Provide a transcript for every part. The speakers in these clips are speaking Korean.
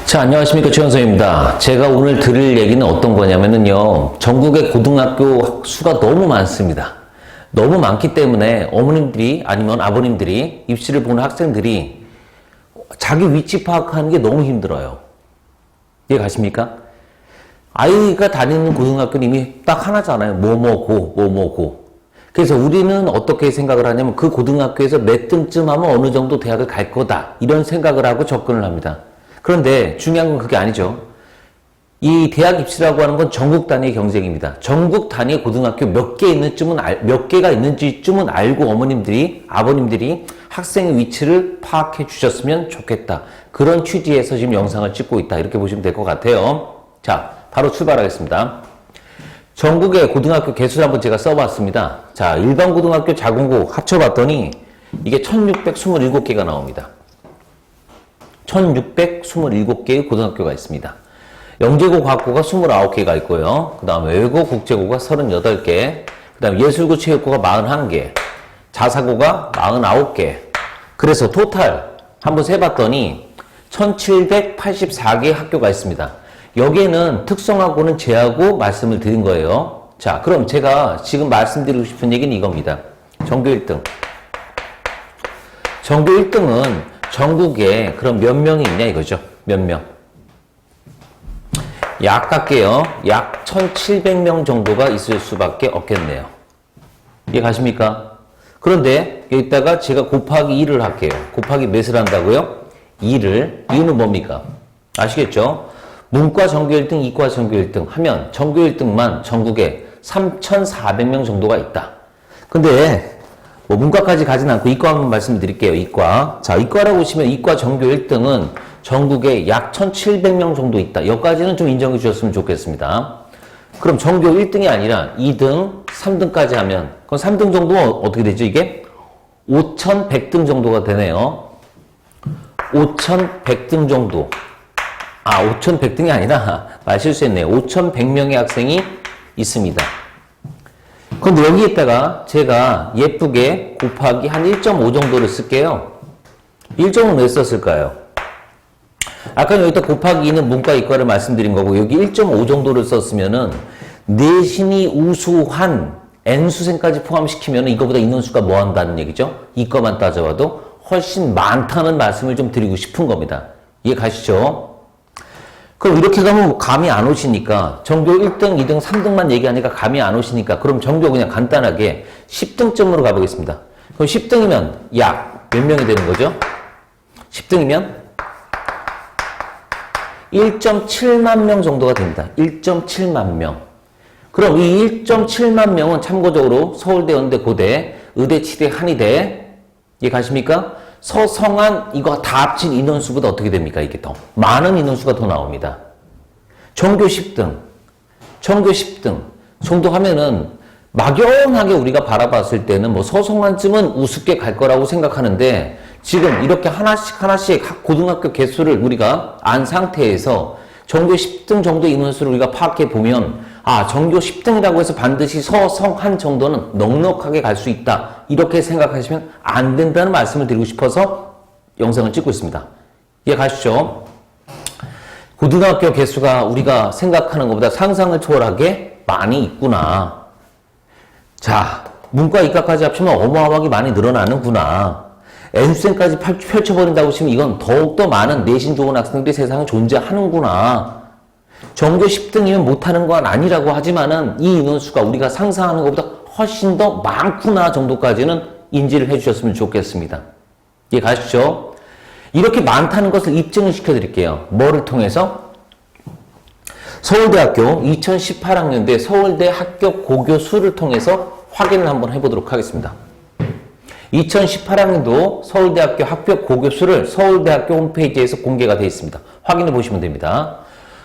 자, 안녕하십니까. 최현성입니다. 제가 오늘 드릴 얘기는 어떤 거냐면요. 전국의 고등학교 수가 너무 많습니다. 너무 많기 때문에 어머님들이 아니면 아버님들이 입시를 보는 학생들이 자기 위치 파악하는 게 너무 힘들어요. 이해 가십니까? 아이가 다니는 고등학교는 이미 딱 하나잖아요. 뭐뭐고, 뭐뭐고. 그래서 우리는 어떻게 생각을 하냐면 그 고등학교에서 몇 등쯤 하면 어느 정도 대학을 갈 거다. 이런 생각을 하고 접근을 합니다. 그런데 중요한 건 그게 아니죠. 이 대학 입시라고 하는 건 전국 단위의 경쟁입니다. 전국 단위의 고등학교 몇 개가 있는지쯤은 알고 어머님들이, 아버님들이 학생의 위치를 파악해 주셨으면 좋겠다. 그런 취지에서 지금 영상을 찍고 있다. 이렇게 보시면 될 것 같아요. 자, 바로 출발하겠습니다. 전국의 고등학교 개수를 한번 제가 써봤습니다. 자, 일반 고등학교, 자공고 합쳐봤더니 이게 1627개가 나옵니다. 1627개의 고등학교가 있습니다. 영재고, 과학고가 29개가 있고요. 그 다음에 외고, 국제고가 38개, 그 다음에 예술고, 체육고가 41개, 자사고가 49개. 그래서 토탈 한번 세봤더니 1784개의 학교가 있습니다. 여기에는 특성화고는 제하고 말씀을 드린 거예요. 자, 그럼 제가 지금 말씀드리고 싶은 얘기는 이겁니다. 전교 1등. 전교 1등은 전국에 그럼 몇 명이 있냐 이거죠. 몇 명. 약 갈게요. 약 1700명 정도가 있을 수밖에 없겠네요. 이해 가십니까? 그런데 여기다가 제가 곱하기 2를 할게요. 곱하기 몇을 한다고요? 2를. 이유는 뭡니까? 아시겠죠? 문과 전교 1등, 이과 전교 1등 하면 전교 1등만 전국에 3400명 정도가 있다. 근데 뭐 문과까지 가진 않고 이과 한번 말씀드릴게요. 이과. 자, 이과라고 보시면 이과 전교 1등은 전국에 약 1700명 정도 있다. 여기까지는 좀 인정해 주셨으면 좋겠습니다. 그럼 전교 1등이 아니라 2등, 3등까지 하면 그럼 3등 정도는 어떻게 되죠? 이게 5100등 정도가 되네요. 5100등 정도. 5100등이 아니라 말 실수했네요. 5100명의 학생이 있습니다. 그런데 여기에다가 제가 예쁘게 곱하기 한 1.5 정도를 쓸게요. 1.5는 왜 썼을까요? 아까 여기다 곱하기 2는 문과 이과를 말씀드린 거고 여기 1.5 정도를 썼으면은 내신이 우수한 N수생까지 포함시키면 이거보다 인원수가 뭐 한다는 얘기죠? 이과만 따져봐도 훨씬 많다는 말씀을 좀 드리고 싶은 겁니다. 이해 가시죠? 그럼 이렇게 가면 감이 안 오시니까 전교 1등, 2등, 3등만 얘기하니까 감이 안 오시니까 그럼 전교 그냥 간단하게 10등점으로 가보겠습니다. 그럼 10등이면 약 몇 명이 되는 거죠? 10등이면 1.7만 명 정도가 됩니다. 1.7만 명. 그럼 이 1.7만 명은 참고적으로 서울대, 연대, 고대, 의대, 치대, 한의대 이해 가십니까? 서성한 이거 다 합친 인원수보다 어떻게 됩니까? 이게 더 많은 인원수가 더 나옵니다. 전교 10등 정도 하면은 막연하게 우리가 바라봤을 때는 뭐 서성한쯤은 우습게 갈 거라고 생각하는데 지금 이렇게 하나씩 각 고등학교 개수를 우리가 안 상태에서 전교 10등 정도의 인원수를 우리가 파악해 보면 전교 10등이라고 해서 반드시 서성한 정도는 넉넉하게 갈 수 있다. 이렇게 생각하시면 안 된다는 말씀을 드리고 싶어서 영상을 찍고 있습니다. 이해 가시죠? 고등학교 개수가 우리가 생각하는 것보다 상상을 초월하게 많이 있구나. 자, 문과 이과까지 합치면 어마어마하게 많이 늘어나는구나. N수생까지 펼쳐버린다고 치면 이건 더욱더 많은 내신 좋은 학생들이 세상에 존재하는구나. 전교 10등이면 못하는 건 아니라고 하지만은 이 인원수가 우리가 상상하는 것보다 훨씬 더 많구나 정도까지는 인지를 해주셨으면 좋겠습니다. 이해 가시죠? 이렇게 많다는 것을 입증을 시켜드릴게요. 뭐를 통해서? 서울대학교 2018학년대 서울대 합격 고교 수를 통해서 확인을 한번 해보도록 하겠습니다. 2018학년도 서울대학교 합격 고교 수를 서울대학교 홈페이지에서 공개가 되어 있습니다. 확인해 보시면 됩니다.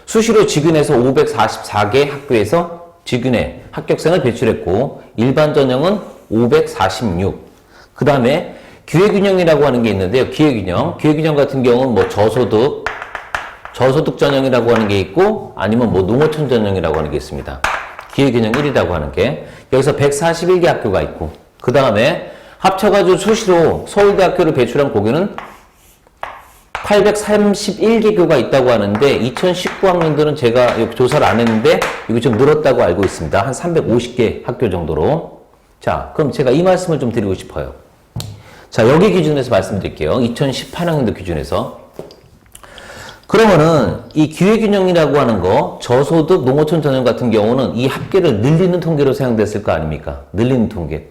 수시로 직윤에서 544개 학교에서 직윤에 합격생을 배출했고 일반 전형은 546. 그 다음에 기회균형이라고 하는 게 있는데요. 기회균형 같은 경우는 뭐 저소득 전형이라고 하는 게 있고 아니면 뭐 농어촌 전형이라고 하는 게 있습니다. 기회균형 1이라고 하는 게 여기서 141개 학교가 있고 그 다음에 합쳐가지고 수시로 서울대학교를 배출한 고교는 831개 교가 있다고 하는데 2019학년도는 제가 조사를 안 했는데 이거 좀 늘었다고 알고 있습니다. 한 350개 학교 정도로. 자, 그럼 제가 이 말씀을 좀 드리고 싶어요. 자, 여기 기준에서 말씀드릴게요. 2018학년도 기준에서. 그러면은 이 기회균형이라고 하는 거, 저소득 농어촌 전형 같은 경우는 이 합계를 늘리는 통계로 사용됐을 거 아닙니까? 늘리는 통계.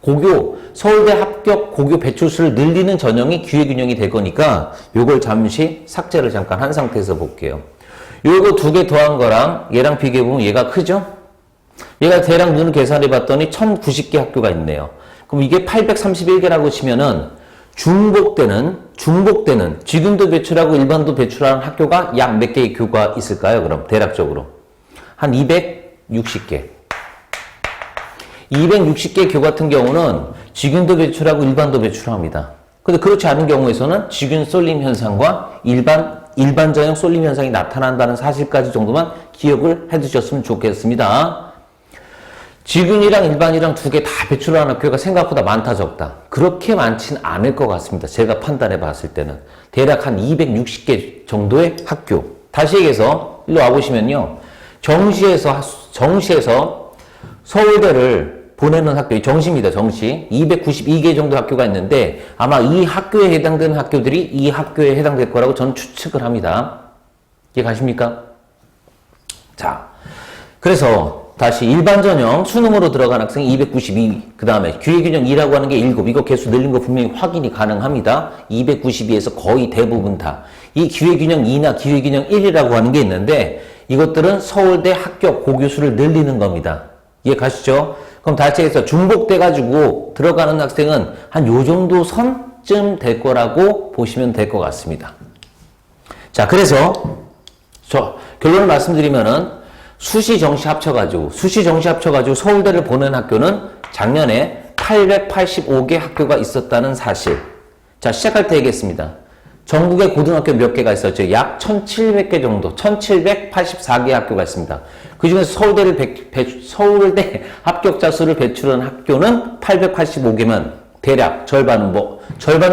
고교, 서울대 합격 고교 배출수를 늘리는 전형이 기회균형이 될 거니까 요걸 잠시 삭제를 잠깐 한 상태에서 볼게요. 요거 두 개 더한 거랑 얘랑 비교해보면 얘가 크죠? 얘가 대략 눈을 계산해 봤더니 1090개 학교가 있네요. 그럼 이게 831개라고 치면은 중복되는 지금도 배출하고 일반도 배출하는 학교가 약 몇 개의 교가 있을까요? 그럼 대략적으로 한 260개. 260개 교 같은 경우는 직윤도 배출하고 일반도 배출합니다. 근데 그렇지 않은 경우에서는 직윤 쏠림 현상과 일반 전형 쏠림 현상이 나타난다는 사실까지 정도만 기억을 해두셨으면 좋겠습니다. 직윤이랑 일반이랑 두 개 다 배출하는 학교가 생각보다 많다 적다. 그렇게 많진 않을 것 같습니다. 제가 판단해 봤을 때는. 대략 한 260개 정도의 학교. 다시 얘기해서 일로 와보시면요. 정시에서 서울대를 보내는 학교, 정시입니다, 정시. 292개 정도 학교가 있는데 아마 이 학교에 해당되는 학교들이 이 학교에 해당될 거라고 저는 추측을 합니다. 이해 가십니까? 자, 그래서 다시 일반 전형 수능으로 들어간 학생이 292, 그 다음에 기회균형 2라고 하는 게 7, 이거 개수 늘린 거 분명히 확인이 가능합니다. 292에서 거의 대부분 다. 이 기회균형 2나 기회균형 1이라고 하는 게 있는데 이것들은 서울대 합격 고교수를 늘리는 겁니다. 이해 가시죠? 그럼 다시 해서 중복돼가지고 들어가는 학생은 한 요 정도 선쯤 될 거라고 보시면 될 것 같습니다. 자, 그래서 저 결론을 말씀드리면은 수시 정시 합쳐가지고 서울대를 보낸 학교는 작년에 885개 학교가 있었다는 사실. 자, 시작할 때 얘기했습니다. 전국에 고등학교 몇 개가 있었죠? 약 1700개 정도, 1784개 학교가 있습니다. 그 중에서 서울대 합격자 수를 배출한 학교는 885개면 대략 절반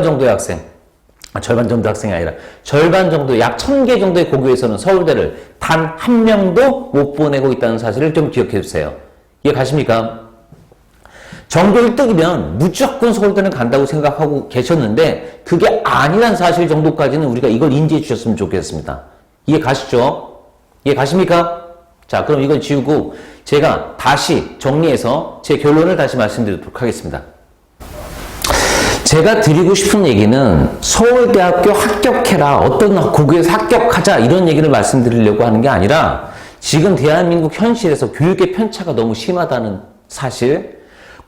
정도의 학생, 절반 정도 학생이 아니라 절반 정도, 약 1000개 정도의 고교에서는 서울대를 단 한 명도 못 보내고 있다는 사실을 좀 기억해 주세요. 이해 가십니까? 전교 1등이면 무조건 서울대는 간다고 생각하고 계셨는데 그게 아니란 사실 정도까지는 우리가 이걸 인지해 주셨으면 좋겠습니다. 이해 가시죠? 이해 가십니까? 자, 그럼 이걸 지우고 제가 다시 정리해서 제 결론을 다시 말씀드리도록 하겠습니다. 제가 드리고 싶은 얘기는 서울대학교 합격해라, 어떤 고교에서 합격하자 이런 얘기를 말씀드리려고 하는 게 아니라 지금 대한민국 현실에서 교육의 편차가 너무 심하다는 사실,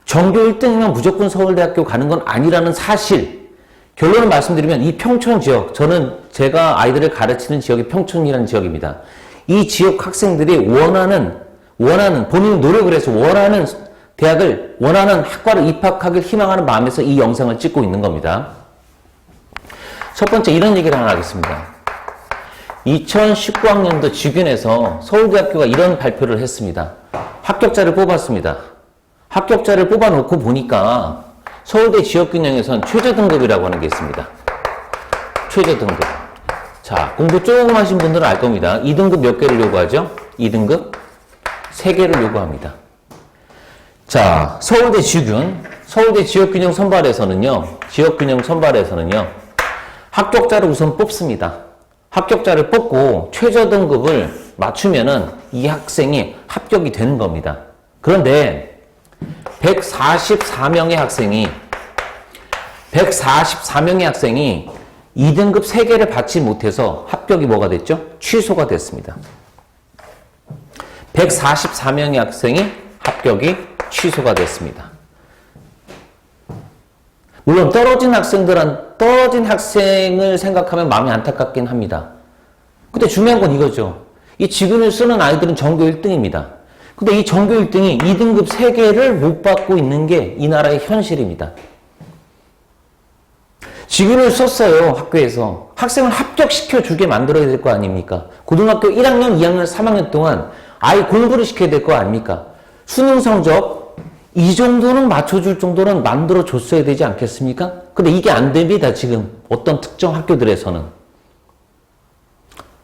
전교 1등이면 무조건 서울대학교 가는 건 아니라는 사실, 결론을 말씀드리면 이 평촌 지역, 제가 아이들을 가르치는 지역이 평촌이라는 지역입니다. 이 지역 학생들이 원하는 본인이 노력을 해서 원하는 대학을, 원하는 학과를 입학하길 희망하는 마음에서 이 영상을 찍고 있는 겁니다. 첫 번째 이런 얘기를 하나 하겠습니다. 2019학년도 직윤에서 서울대학교가 이런 발표를 했습니다. 합격자를 뽑았습니다. 합격자를 뽑아놓고 보니까 서울대 지역균형에선 최저등급이라고 하는 게 있습니다. 최저등급. 자, 공부 조금 하신 분들은 알 겁니다. 2등급 몇 개를 요구하죠? 2등급 3개를 요구합니다. 자, 서울대 지역균형 선발에서는요, 합격자를 우선 뽑습니다. 합격자를 뽑고 최저등급을 맞추면은 이 학생이 합격이 되는 겁니다. 그런데 144명의 학생이 2등급 3개를 받지 못해서 합격이 뭐가 됐죠? 취소가 됐습니다. 144명의 학생이 합격이 취소가 됐습니다. 물론 떨어진 학생을 생각하면 마음이 안타깝긴 합니다. 근데 중요한 건 이거죠. 이 직윤을 쓰는 아이들은 전교 1등입니다. 근데 이 전교 1등이 2등급 3개를 못 받고 있는 게 이 나라의 현실입니다. 직윤을 썼어요, 학교에서. 학생을 합격시켜 주게 만들어야 될 거 아닙니까? 고등학교 1학년, 2학년, 3학년 동안 아이 공부를 시켜야 될 거 아닙니까? 수능 성적 이 정도는 맞춰줄 정도는 만들어줬어야 되지 않겠습니까? 근데 이게 안 됩니다, 지금. 어떤 특정 학교들에서는.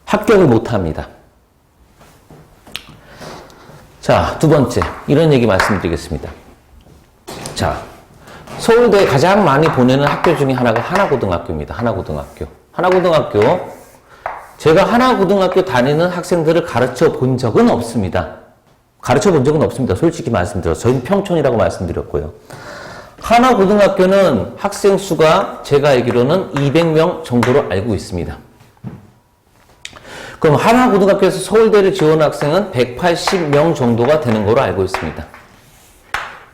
합격을 못합니다. 자, 두 번째, 이런 얘기 말씀드리겠습니다. 자, 서울대에 가장 많이 보내는 학교 중에 하나가 하나고등학교입니다. 하나고등학교. 하나고등학교. 제가 하나고등학교 다니는 학생들을 가르쳐 본 적은 없습니다. 가르쳐 본 적은 없습니다. 솔직히 말씀드려서. 저희는 평촌이라고 말씀드렸고요. 하나고등학교는 학생 수가 제가 알기로는 200명 정도로 알고 있습니다. 그럼 하나고등학교에서 서울대를 지원한 학생은 180명 정도가 되는 걸로 알고 있습니다.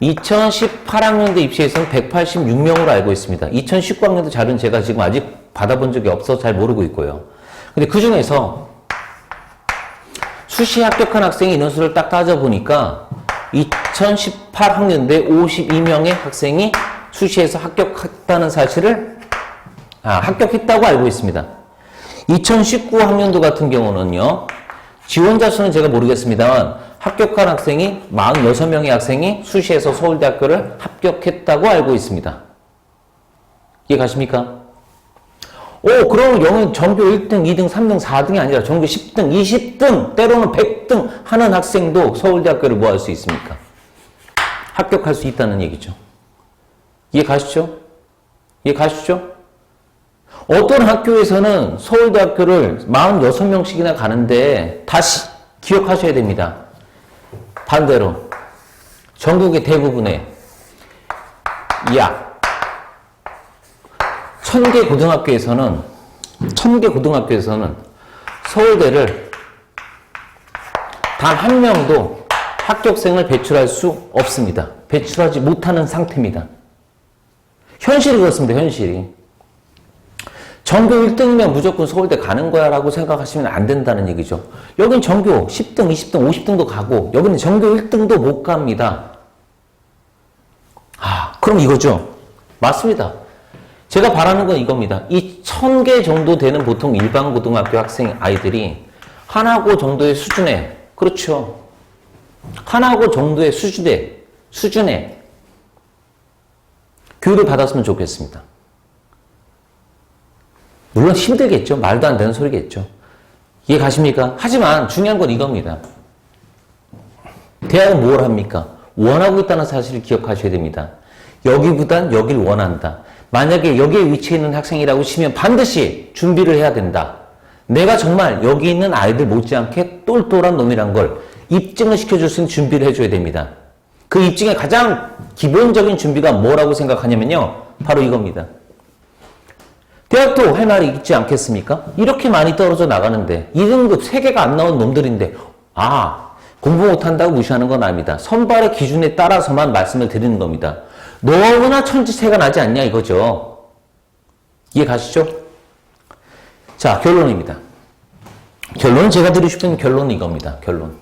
2018학년도 입시에서는 186명으로 알고 있습니다. 2019학년도 자료는 제가 지금 아직 받아본 적이 없어서 잘 모르고 있고요. 근데 그 중에서 수시 합격한 학생의 인원수를 딱 따져보니까 2018학년도에 52명의 학생이 수시에서 합격했다는 사실을, 합격했다고 알고 있습니다. 2019학년도 같은 경우는요, 지원자 수는 제가 모르겠습니다만, 합격한 학생이 46명의 학생이 수시에서 서울대학교를 합격했다고 알고 있습니다. 이해 가십니까? 그럼 영어 전교 1등, 2등, 3등, 4등이 아니라 전교 10등, 20등, 때로는 100등 하는 학생도 서울대학교를 뭐 할 수 있습니까? 합격할 수 있다는 얘기죠. 이해 가시죠? 이해 가시죠? 어떤 학교에서는 서울대학교를 46명씩이나 가는데 다시 기억하셔야 됩니다. 반대로 전국의 대부분의 약 1000개 고등학교에서는 서울대를 단 한 명도 합격생을 배출할 수 없습니다. 배출하지 못하는 상태입니다. 현실이 그렇습니다. 현실이. 전교 1등이면 무조건 서울대 가는 거야 라고 생각하시면 안 된다는 얘기죠. 여긴 전교 10등, 20등, 50등도 가고 여기는 전교 1등도 못 갑니다. 그럼 이거죠. 맞습니다. 제가 바라는 건 이겁니다. 이 1000개 정도 되는 보통 일반 고등학교 학생 아이들이 하나고 정도의 수준에, 그렇죠. 하나고 정도의 수준에 교육을 받았으면 좋겠습니다. 물론 힘들겠죠. 말도 안 되는 소리겠죠. 이해 가십니까? 하지만 중요한 건 이겁니다. 대학은 뭘 합니까? 원하고 있다는 사실을 기억하셔야 됩니다. 여기보단 여길 원한다. 만약에 여기에 위치해 있는 학생이라고 치면 반드시 준비를 해야 된다. 내가 정말 여기 있는 아이들 못지않게 똘똘한 놈이란 걸 입증을 시켜줄 수 있는 준비를 해줘야 됩니다. 그 입증의 가장 기본적인 준비가 뭐라고 생각하냐면요. 바로 이겁니다. 대학도 할 말이 있지 않겠습니까? 이렇게 많이 떨어져 나가는데 2등급 3개가 안 나온 놈들인데 공부 못한다고 무시하는 건 아닙니다. 선발의 기준에 따라서만 말씀을 드리는 겁니다. 너무나 천지차이가 나지 않냐 이거죠. 이해 가시죠? 자, 결론입니다. 결론은 제가 드리고 싶은 결론은 이겁니다. 결론.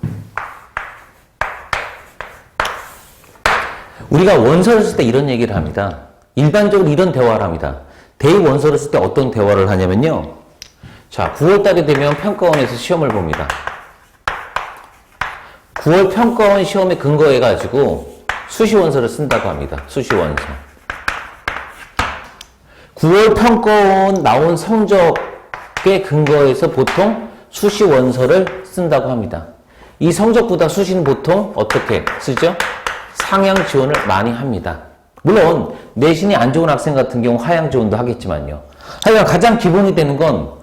우리가 원서를 쓸 때 이런 얘기를 합니다. 일반적으로 이런 대화를 합니다. 대입 원서를 쓸 때 어떤 대화를 하냐면요. 자, 9월 달이 되면 평가원에서 시험을 봅니다. 9월 평가원 시험에 근거해가지고 수시 원서를 쓴다고 합니다. 수시 원서. 9월 평가원 나온 성적에 근거해서 보통 수시 원서를 쓴다고 합니다. 이 성적보다 수시는 보통 어떻게 쓰죠? 상향 지원을 많이 합니다. 물론 내신이 안 좋은 학생 같은 경우 하향 지원도 하겠지만요. 하여간 가장 기본이 되는 건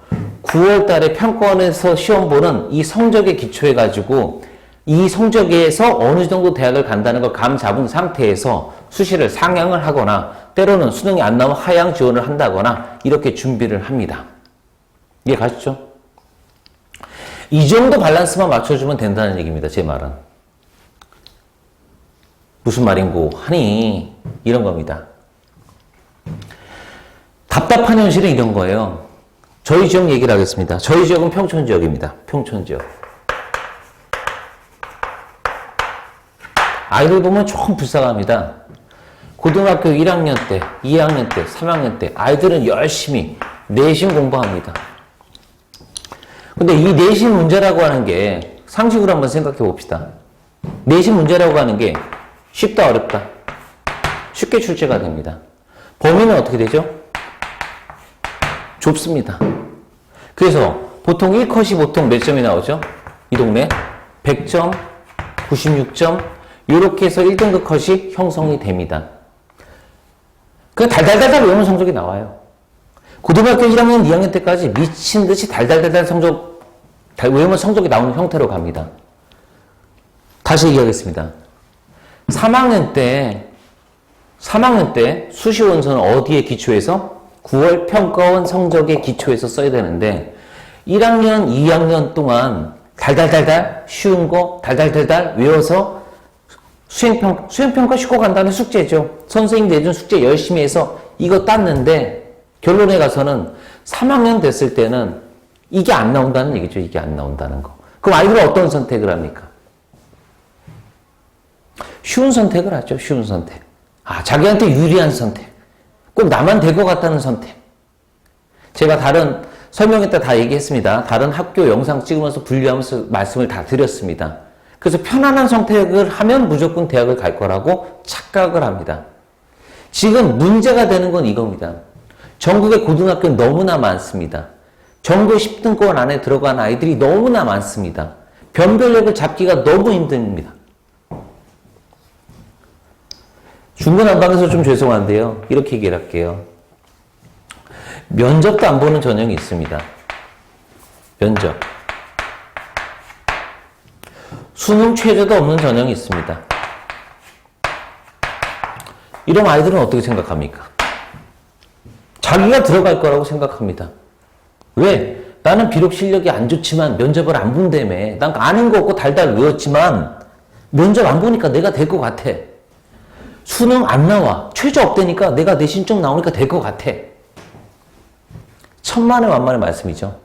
9월 달에 평가원에서 시험 보는 이 성적에 기초해가지고 이 성적에서 어느 정도 대학을 간다는 걸 감 잡은 상태에서 수시를 상향을 하거나 때로는 수능이 안 나오면 하향 지원을 한다거나 이렇게 준비를 합니다. 이해 가시죠? 이 정도 밸런스만 맞춰주면 된다는 얘기입니다. 제 말은. 무슨 말인고 하니 이런 겁니다. 답답한 현실은 이런 거예요. 저희 지역 얘기를 하겠습니다. 저희 지역은 평촌 지역입니다. 평촌 지역. 아이들 보면 조금 불쌍합니다. 고등학교 1학년 때, 2학년 때, 3학년 때 아이들은 열심히 내신 공부합니다. 근데 이 내신 문제라고 하는 게 상식으로 한번 생각해 봅시다. 내신 문제라고 하는 게 쉽다 어렵다? 쉽게 출제가 됩니다. 범위는 어떻게 되죠? 좁습니다. 그래서 보통 1컷이 보통 몇 점이 나오죠? 이 동네 100점, 96점 이렇게 해서 1등급 컷이 형성이 됩니다. 그 달달달달 외우는 성적이 나와요. 고등학교 1학년, 2학년 때까지 미친 듯이 달달달달 외우면 성적이 나오는 형태로 갑니다. 다시 얘기하겠습니다. 3학년 때 수시 원서는 어디에 기초해서? 9월 평가원 성적에 기초해서 써야 되는데 1학년, 2학년 동안 달달달달 쉬운 거 달달달달 외워서 수행평가 쉽고 간단한 숙제죠. 선생님 내준 숙제 열심히 해서 이거 땄는데 결론에 가서는 3학년 됐을 때는 이게 안 나온다는 얘기죠. 이게 안 나온다는 거. 그럼 아이들은 어떤 선택을 합니까? 쉬운 선택을 하죠. 쉬운 선택. 자기한테 유리한 선택. 꼭 나만 될 것 같다는 선택. 제가 다른 설명회 때 다 얘기했습니다. 다른 학교 영상 찍으면서 분류하면서 말씀을 다 드렸습니다. 그래서 편안한 선택을 하면 무조건 대학을 갈 거라고 착각을 합니다. 지금 문제가 되는 건 이겁니다. 전국의 고등학교는 너무나 많습니다. 전국 10등권 안에 들어간 아이들이 너무나 많습니다. 변별력을 잡기가 너무 힘듭니다. 중구난방에서 좀 죄송한데요. 이렇게 얘기를 할게요. 면접도 안 보는 전형이 있습니다. 면접. 수능 최저도 없는 전형이 있습니다. 이런 아이들은 어떻게 생각합니까? 자기가 들어갈 거라고 생각합니다. 왜? 나는 비록 실력이 안 좋지만 면접을 안 본다며. 난 아는 거 없고 달달 외웠지만 면접 안 보니까 내가 될 것 같아. 수능 안 나와. 최저 없다니까 내가 내 신청 나오니까 될 것 같아. 천만의 만만의 말씀이죠.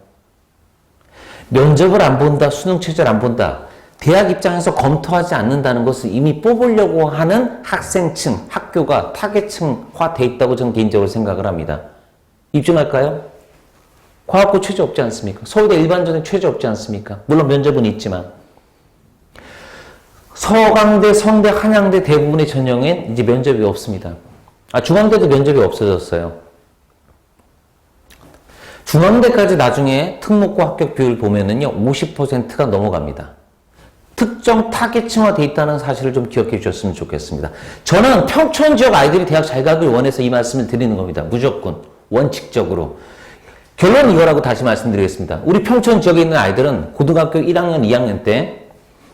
면접을 안 본다. 수능 최저를 안 본다. 대학 입장에서 검토하지 않는다는 것은 이미 뽑으려고 하는 학생층, 학교가 타겟층화 돼 있다고 저는 개인적으로 생각을 합니다. 입증할까요? 과학고 최저 없지 않습니까? 서울대 일반전에 최저 없지 않습니까? 물론 면접은 있지만. 서강대, 성대, 한양대 대부분의 전형엔 이제 면접이 없습니다. 중앙대도 면접이 없어졌어요. 중앙대까지 나중에 특목고 합격 비율 보면은요, 50%가 넘어갑니다. 특정 타겟층화 돼 있다는 사실을 좀 기억해 주셨으면 좋겠습니다. 저는 평촌 지역 아이들이 대학 잘 가길 원해서 이 말씀을 드리는 겁니다. 무조건, 원칙적으로. 결론은 이거라고 다시 말씀드리겠습니다. 우리 평촌 지역에 있는 아이들은 고등학교 1학년, 2학년 때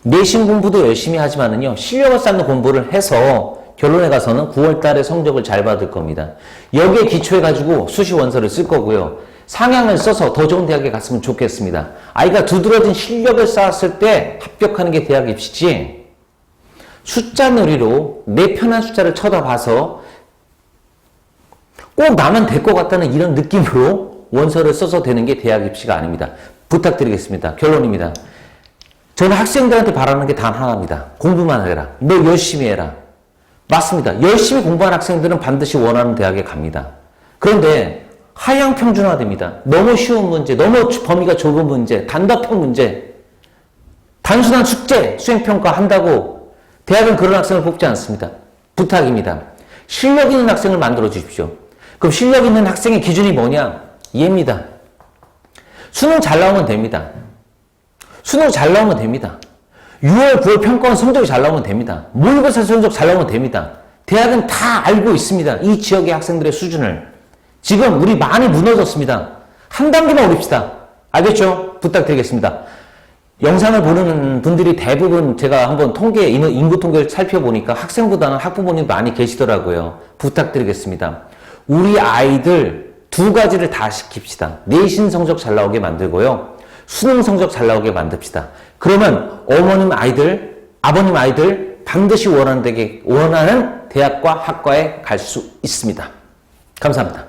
내신 공부도 열심히 하지만은요, 실력을 쌓는 공부를 해서 결론에 가서는 9월 달에 성적을 잘 받을 겁니다. 여기에 기초해가지고 수시 원서를 쓸 거고요. 상향을 써서 더 좋은 대학에 갔으면 좋겠습니다. 아이가 두드러진 실력을 쌓았을 때 합격하는 게 대학 입시지, 숫자 놀이로 내 편한 숫자를 쳐다봐서 꼭 나만 될 것 같다는 이런 느낌으로 원서를 써서 되는 게 대학 입시가 아닙니다. 부탁드리겠습니다. 결론입니다. 저는 학생들한테 바라는 게 단 하나입니다. 공부만 해라. 너 열심히 해라. 맞습니다. 열심히 공부한 학생들은 반드시 원하는 대학에 갑니다. 그런데 하향 평준화됩니다. 너무 쉬운 문제, 너무 범위가 좁은 문제, 단답형 문제, 단순한 숙제, 수행평가 한다고 대학은 그런 학생을 뽑지 않습니다. 부탁입니다. 실력 있는 학생을 만들어 주십시오. 그럼 실력 있는 학생의 기준이 뭐냐? 얘입니다. 수능 잘 나오면 됩니다. 수능 잘 나오면 됩니다. 6월, 9월 평가원 성적이 잘 나오면 됩니다. 모의고사 성적 잘 나오면 됩니다. 대학은 다 알고 있습니다. 이 지역의 학생들의 수준을. 지금 우리 많이 무너졌습니다. 한 단계만 오릅시다. 알겠죠? 부탁드리겠습니다. 영상을 보는 분들이 대부분 제가 한번 인구 통계를 살펴보니까 학생보다는 학부모님 많이 계시더라고요. 부탁드리겠습니다. 우리 아이들 두 가지를 다 시킵시다. 내신 성적 잘 나오게 만들고요. 수능 성적 잘 나오게 만듭시다. 그러면 어머님 아이들, 아버님 아이들 반드시 원하는 대학과 학과에 갈 수 있습니다. 감사합니다.